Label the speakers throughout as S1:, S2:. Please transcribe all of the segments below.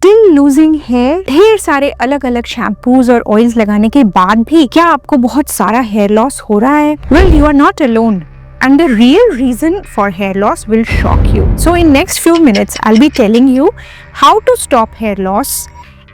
S1: Still losing hair? ढेर सारे अलग अलग शैम्पूज और ऑयल्स लगाने के बाद भी क्या आपको बहुत सारा हेयर लॉस हो रहा है? Well, you are not alone. And the real reason for hair loss will shock you. So in next few minutes, I'll be telling you how to stop hair loss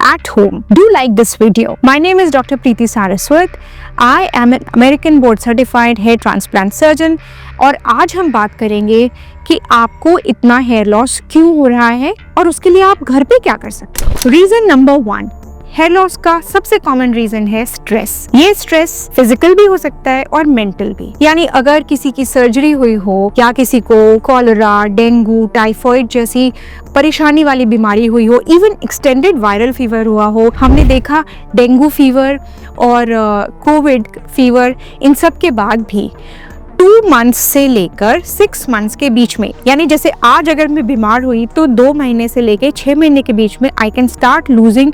S1: at home. Do like this video. My name is Dr. Preeti Saraswat. I am an American board certified hair transplant surgeon. और आज हम बात करेंगे कि आपको इतना hair loss क्यों हो रहा है और उसके लिए आप घर पे क्या कर सकते हो. रीजन नंबर 1, हेयर लॉस का सबसे कॉमन रीजन है स्ट्रेस. ये स्ट्रेस फिजिकल भी हो सकता है और मेंटल भी. यानी अगर किसी की सर्जरी हुई हो या किसी को कॉलरा, डेंगू, टाइफॉइड जैसी परेशानी वाली बीमारी हुई हो, इवन एक्सटेंडेड वायरल फीवर हुआ हो. हमने देखा डेंगू फीवर और कोविड फीवर, इन सब के बाद भी 2 मंथ्स से लेकर 6 मंथ्स के बीच में, यानी जैसे आज अगर मैं बीमार हुई तो 2 महीने से लेकर 6 महीने के बीच में I can start losing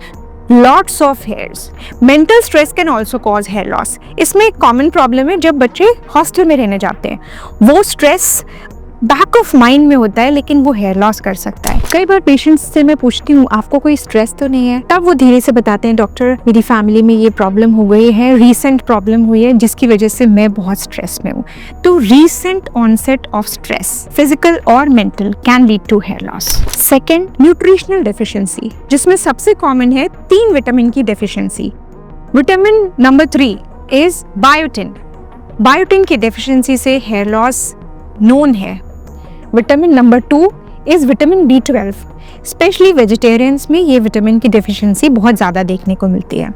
S1: lots of hairs. Mental stress can also cause hair loss. इसमें एक कॉमन प्रॉब्लम है जब बच्चे हॉस्टल में रहने जाते हैं. वो स्ट्रेस बैक ऑफ माइंड में होता है लेकिन वो हेयर लॉस कर सकता है. कई बार पेशेंट्स से मैं पूछती हूँ आपको कोई स्ट्रेस तो नहीं है, तब वो धीरे से बताते हैं डॉक्टर मेरी फैमिली में ये प्रॉब्लम हो गई है, रीसेंट प्रॉब्लम हुई है जिसकी वजह से मैं बहुत स्ट्रेस में हूँ. तो recent onset of stress, physical और mental, can lead to hair loss. Second, nutritional deficiency, जिसमें सबसे कॉमन है 3 विटामिन की deficiency. Vitamin number 3 is biotin. Biotin की डेफिशिएंसी से हेयर लॉस नोन है. Vitamin number 2 is vitamin B12. Specially vegetarians में ये विटामिन की डेफिशिएंसी बहुत ज़्यादा देखने को मिलती है.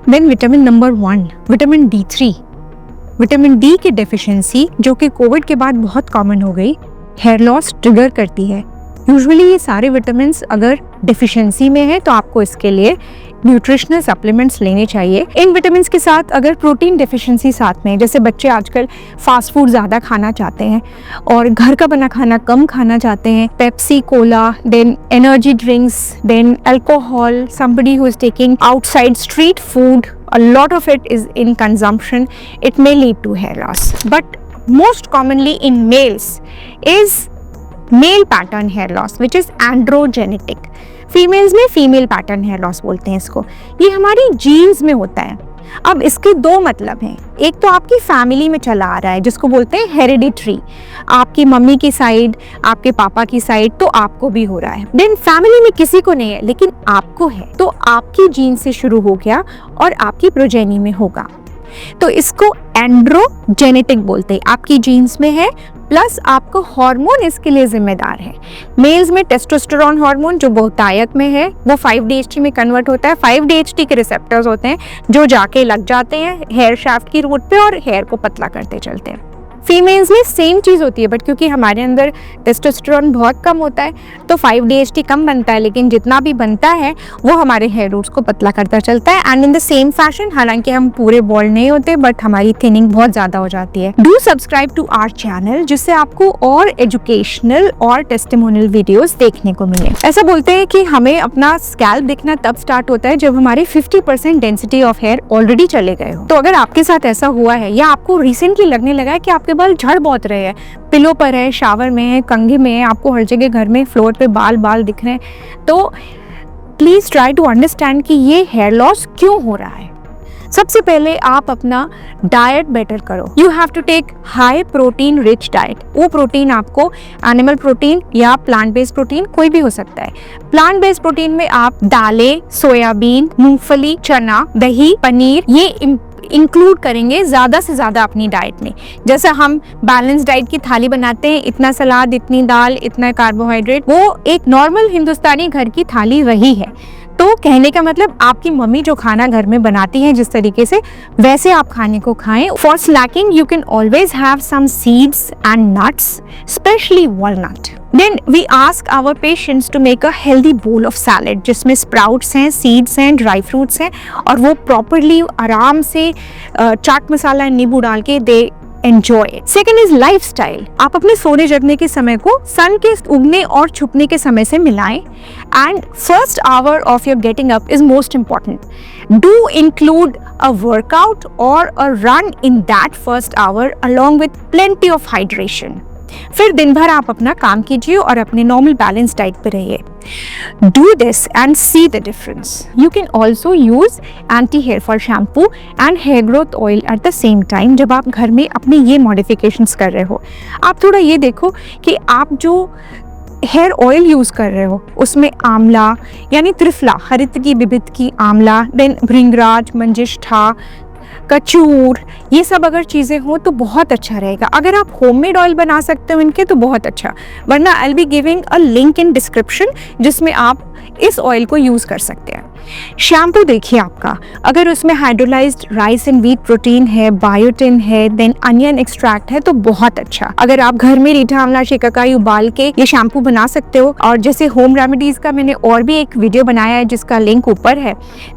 S1: Then vitamin number 1, vitamin D3. Vitamin D की डेफिशिएंसी, जो कि कोविड के बाद बहुत कॉमन हो गई, हेयर लॉस ट्रिगर करती है. यूजुअली ये सारे विटामिन्स अगर डेफिशिएंसी में है तो आपको इसके लिए न्यूट्रिशनल सप्लीमेंट्स लेने चाहिए. इन विटामिन्स के साथ अगर प्रोटीन डेफिशिएंसी साथ में, जैसे बच्चे आजकल फास्ट फूड ज़्यादा खाना चाहते हैं और घर का बना खाना कम खाना चाहते हैं, Pepsi, cola, then energy drinks, then alcohol, somebody who is taking outside street food, a lot of it is in consumption, it may lead to hair loss. But most commonly in males is male pattern hair loss which is androgenetic. Females में female pattern hair loss बोलते हैं इसको. ये हमारी jeans में होता है. अब इसके 2 मतलब हैं. एक तो आपकी फैमिली में चला आ रहा है जिसको बोलते हैं हेरिडिटरी, आपकी मम्मी की साइड, आपके पापा की साइड, तो आपको भी हो रहा है. देन फैमिली में किसी को नहीं है लेकिन आपको है, तो आपकी जीन से शुरू हो गया और आपकी प्रोजेनी में होगा. तो इसको एंड्रोजेनेटिक बोलते हैं. आपकी जीन्स में है प्लस आपको हार्मोन इसके लिए जिम्मेदार है. मेल्स में टेस्टोस्टेरोन हार्मोन जो बहुतायत में है वो 5-DHT में कन्वर्ट होता है. 5-DHT के रिसेप्टर्स होते हैं जो जाके लग जाते हैं हेयर शाफ्ट की रूट पे और हेयर को पतला करते चलते हैं. फीमेल्स में सेम चीज़ होती है बट क्योंकि हमारे अंदर टेस्टोस्टेरोन बहुत कम होता है तो 5-DHT कम बनता है, लेकिन जितना भी बनता है वो हमारे हेयर रूट्स को पतला करता चलता है. And in the same fashion, हालांकि हम पूरे बॉल्ड नहीं होते बट हमारी थिनिंग बहुत ज़्यादा हो जाती है. Do subscribe to our channel जिससे आपको और एजुकेशनल और टेस्टिमोनियल वीडियोस देखने को मिले. ऐसा बोलते हैं कि हमें अपना स्कैल्प दिखना तब स्टार्ट होता है जब हमारे 50% डेंसिटी ऑफ हेयर ऑलरेडी चले गए हो. तो अगर आपके साथ ऐसा हुआ है या आपको रिसेंटली लगने लगा है कि आपके बाल झड़ बहुत रहे हैं, पिलो पर है, शावर में है, कंघी में है, आपको हर जगह घर में फ्लोर पे बाल दिख रहे हैं, तो प्लीज ट्राई टू अंडरस्टैंड कि ये हेयर लॉस क्यों हो रहा है. सबसे पहले आप अपना डाइट बेटर करो. You have to take high protein rich diet. वो प्रोटीन आपको एनिमल प्रोटीन या प्लांट बेस्ड प्रोटीन कोई भी हो सकता है. प्लांट बेस्ड प्रोटीन में आप दालें, सोयाबीन, मूंगफली, चना, दही, पनीर, ये इंक्लूड करेंगे ज़्यादा से ज़्यादा अपनी डाइट में. जैसा हम बैलेंस डाइट की थाली बनाते हैं, इतना सलाद, इतनी दाल, इतना कार्बोहाइड्रेट, वो एक नॉर्मल हिंदुस्तानी घर की थाली वही है. तो कहने का मतलब आपकी मम्मी जो खाना घर में बनाती हैं जिस तरीके से, वैसे आप खाने को खाएं. For snacking you can always have some seeds and nuts, specially walnut. Then we ask our patients to make a healthy bowl of salad जिसमें स्प्राउट्स हैं, सीड्स हैं, ड्राई फ्रूट्स हैं और वो प्रॉपरली आराम से चाट मसाला, नींबू डाल के they enjoy it. Second is life style. आप अपने सोने जगने के समय को सन के उगने और छुपने के समय से मिलाएं. And first hour of your getting up is most important. Do include a workout or a run in that first hour along with plenty of hydration. फिर दिन भर आप अपना काम कीजिए और अपने नॉर्मल बैलेंस डाइट पे रहिए। Do this and see the difference. You can also use anti-hair fall shampoo and hair growth oil at the same time जब आप घर में अपने ये modifications कर रहे हो। आप थोड़ा ये देखो कि आप जो हेयर ऑयल यूज़ कर रहे हो उसमें आंवला यानी त्रिफला, हरितकी, बिबितकी, आंवला, देन भृंगराज, मंजिष्ठा, कचूर, ये सब अगर चीज़ें हो तो बहुत अच्छा रहेगा। अगर आप होममेड ऑयल बना सकते हो इनके तो बहुत अच्छा, वरना I will be giving a link in description जिसमें आप इस ऑयल को यूज़ कर सकते हैं। शैम्पू देखिए आपका, अगर उसमें hydrolysed rice and wheat protein है, बायोटिन है, देन अनियन एक्सट्रैक्ट है तो बहुत अच्छा। अगर आप घर में रीठा आंवला शिकाकाई उबाल के ये शैम्पू बना सकते हो, और जैसे होम रेमेडीज़ का मैंने और भी एक वीडियो बनाया है जिसका लिंक ऊपर है,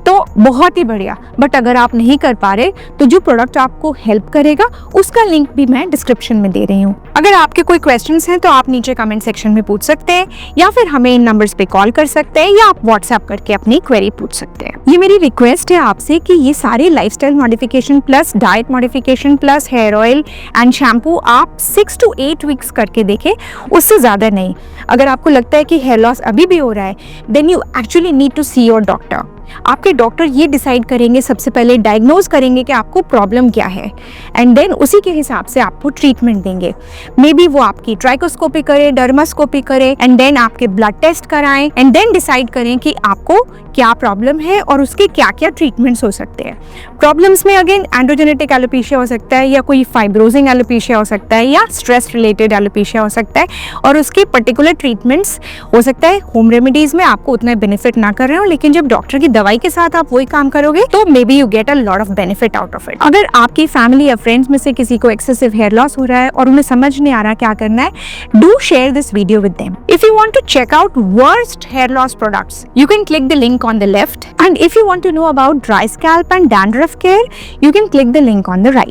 S1: तो बहुत ही बढ़िया। बट अगर आप नहीं कर पा रहे तो जो प्रोडक्ट आपको हेल्प करेगा उसका लिंक भी मैं डिस्क्रिप्शन में दे रही हूँ। अगर आपके कोई क्वेश्चंस हैं तो आप नीचे कमेंट सेक्शन में पूछ सकते हैं, या फिर हमें इन नंबर्स पे कॉल कर सकते हैं, या आप व्हाट्सएप करके अपनी क्वेरी पूछ सकते हैं। ये मेरी रिक्वेस्ट है आपसे कि ये सारे lifestyle modification plus diet modification plus hair oil and shampoo आप 6 to 8 वीक्स करके देखें, उससे ज़्यादा नहीं। अगर आपको लगता है कि हेयर लॉस अभी भी हो रहा है, then you actually need to see your doctor. आपके डॉक्टर ये डिसाइड करेंगे, सबसे पहले डायग्नोज करेंगे कि आपको प्रॉब्लम क्या है, एंड देन उसी के हिसाब से आपको ट्रीटमेंट देंगे। मे बी वो आपकी ट्राइकोस्कोपी करे, डर्मास्कोपी करे, एंड देन आपके ब्लड टेस्ट कराएं, एंड देन डिसाइड करें कि आपको क्या प्रॉब्लम है और उसके क्या क्या ट्रीटमेंट्स हो सकते हैं। प्रॉब्लम्स में अगेन एंड्रोजेनेटिक एलोपेशिया हो सकता है, या कोई फाइब्रोजिंग एलोपेशिया हो सकता है, या स्ट्रेस रिलेटेड एलोपेशिया हो सकता है, और उसके पर्टिकुलर ट्रीटमेंट्स हो सकता है होम रेमेडीज में आपको उतना बेनिफिट ना कर रहे हो, लेकिन जब डॉक्टर की दवाई के साथ आप वही काम करोगे तो may be you get a lot of benefit out of it. अगर आपकी फैमिली या फ्रेंड्स में से किसी को एक्सेसिव हेयर लॉस हो रहा है और उन्हें समझ नहीं आ रहा क्या करना है, do share this video with them. If you want to check out worst hair loss products, you can click the link on the left, and if you want to know about dry scalp and dandruff care, you can click the link on the right.